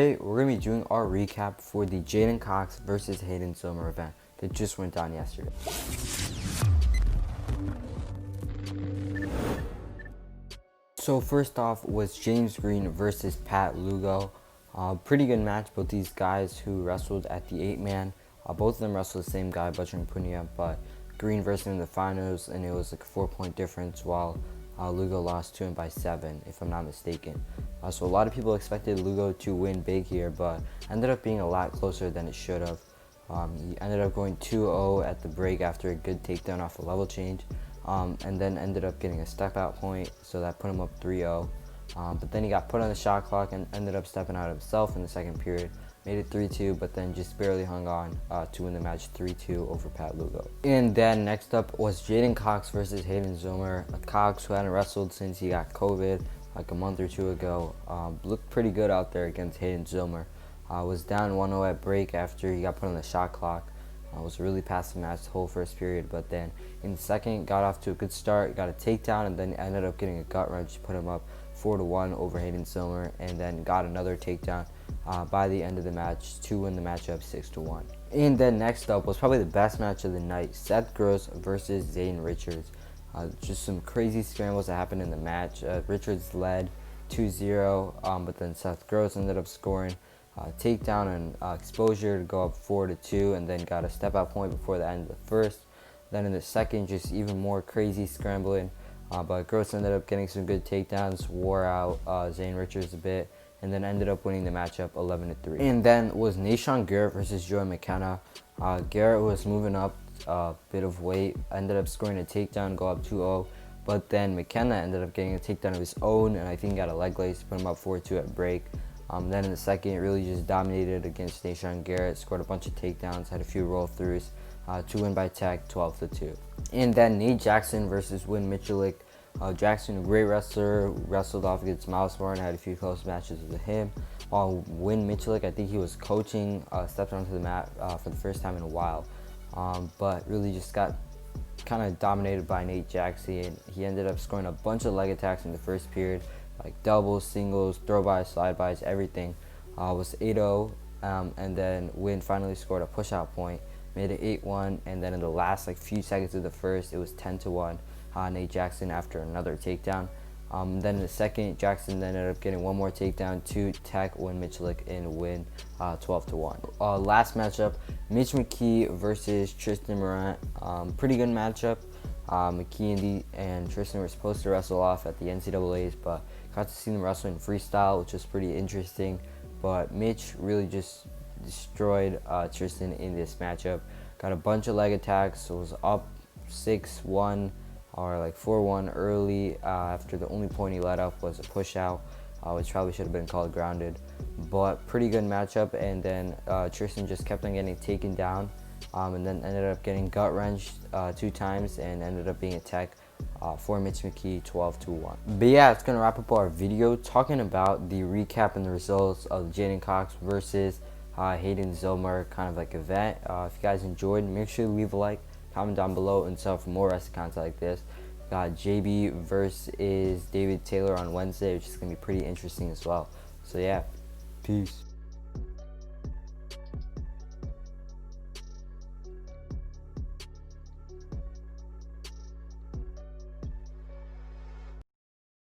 Today we're going to be doing our recap for the J'Den Cox versus Hayden Zilmer event that just went down yesterday. So first off was James Green versus Pat Lugo. Pretty good match. Both these guys who wrestled at the 8-man. Both of them wrestled the same guy, Butchering Punia, but Green versus him in the finals, and it was like a 4-point difference, while Lugo lost to him by 7, if I'm not mistaken. So a lot of people expected Lugo to win big here, but ended up being a lot closer than it should have. He ended up going 2-0 at the break after a good takedown off a level change, and then ended up getting a step out point, so that put him up 3-0. But then he got put on the shot clock and ended up stepping out himself in the second period. Made it 3-2, but then just barely hung on to win the match 3-2 over Pat Lugo. And then next up was J'Den Cox versus Hayden Zilmer. Cox, who hadn't wrestled since he got COVID like a month or two ago, looked pretty good out there against Hayden Zilmer. Was down 1-0 at break after he got put on the shot clock. Was really past the match the whole first period, but then in the second got off to a good start, got a takedown, and then ended up getting a gut wrench to put him up 4-1 over Hayden Zilmer, and then got another takedown by the end of the match to win the matchup 6-1. And then next up was probably the best match of the night, Seth Gross versus Zane Richards. Just some crazy scrambles that happened in the match. Richards led 2-0, but then Seth Gross ended up scoring takedown and exposure to go up 4-2, and then got a step out point before the end of the first. Then in the second, just even more crazy scrambling, but Gross ended up getting some good takedowns, wore out Zane Richards a bit, and then ended up winning the matchup 11-3. And then was Nashon Garrett versus Joey McKenna. Garrett was moving up a bit of weight, ended up scoring a takedown, go up 2-0, but then McKenna ended up getting a takedown of his own, and I think got a leg lace to put him up 4-2 at break. Then in the second, really just dominated against Nashon Garrett, scored a bunch of takedowns, had a few roll-throughs to win by tech 12-2. And then Nate Jackson versus Win Michalik. Jackson, a great wrestler, wrestled off against Miles Moore and had a few close matches with him. While Win Michalik, I think he was coaching, stepped onto the mat for the first time in a while, but really just got kind of dominated by Nate Jackson. He ended up scoring a bunch of leg attacks in the first period, like doubles, singles, throw-bys, slide-bys, everything. Was 8-0, and then Win finally scored a push-out point, made it 8-1, and then in the last few seconds of the first, it was 10-1. Nate Jackson after another takedown. Then in the second, Jackson then ended up getting one more takedown to tech Win Michalik and win 12-1. Last matchup, Mitch McKee versus Tristan Morant. Pretty good matchup. McKee and Tristan were supposed to wrestle off at the NCAAs, but got to see them wrestle in freestyle, which was pretty interesting. But Mitch really just destroyed Tristan in this matchup. Got a bunch of leg attacks, so was up 6-1 or 4-1 early after the only point he let up was a push out, which probably should have been called grounded. But pretty good matchup, and then Tristan just kept on getting taken down, and then ended up getting gut wrenched 2 times and ended up being a tech for Mitch McKee 12-1. But yeah, it's gonna wrap up our video talking about the recap and the results of J'Den Cox versus Hayden Zilmer kind of event. If you guys enjoyed, make sure to leave a like, comment down below, and so for more wrestling content like this. Got JB versus David Taylor on Wednesday, which is gonna be pretty interesting as well. So yeah, peace.